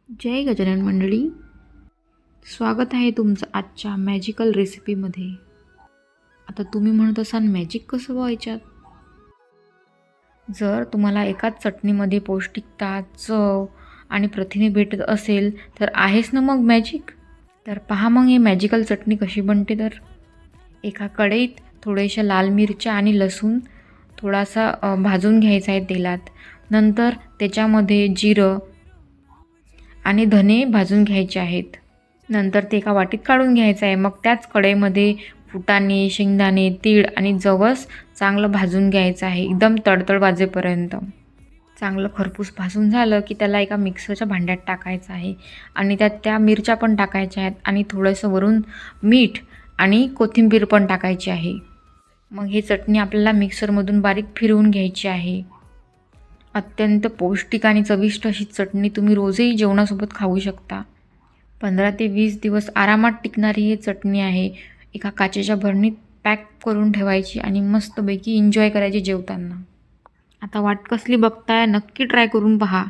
जय गजानन मंडळी, स्वागत आहे तुमचं आजच्या मॅजिकल रेसिपीमध्ये. आता तुम्ही म्हणत असाल मॅजिक कसं व्हायच्यात? जर तुम्हाला एकाच चटणीमध्ये पौष्टिकता, चव आणि प्रथिने भेटत असेल तर आहेच ना मग मॅजिक. तर पहा मग ही मॅजिकल चटणी कशी बनते. तर एका कढईत थोड्याशा लाल मिरच्या आणि लसूण थोडासा भाजून घ्यायचा आहे तेलात. नंतर त्याच्यामध्ये जिरं आणि धने भाजून घ्यायचे आहेत. नंतर ते एका वाटीत काढून घ्यायचं आहे. मग त्याच कढईमध्ये फुटाणे, शेंगदाणे, तीळ आणि जवस चांगलं भाजून घ्यायचं आहे, एकदम तडतड वाजेपर्यंत. चांगलं खरपूस भाजून झालं की त्याला एका मिक्सरच्या भांड्यात टाकायचं आहे आणि त्यात त्या मिरच्या पण टाकायच्या आहेत आणि थोडंसं वरून मीठ आणि कोथिंबीर पण टाकायची आहे. मग ही चटणी आपल्याला मिक्सरमधून बारीक फिरवून घ्यायची आहे. अत्यंत पौष्टिक आणि चविष्ट अशी चटणी तुम्ही रोजही जेवणासोबत खाऊ शकता. 15 ते 20 दिवस आरामात टिकणारी ही चटणी आहे. एका काचेच्या भरणीत पॅक करून ठेवायची आणि मस्तपैकी एन्जॉय करायची जेवताना. आता वाट कसली बघताय, नक्की ट्राय करून पहा.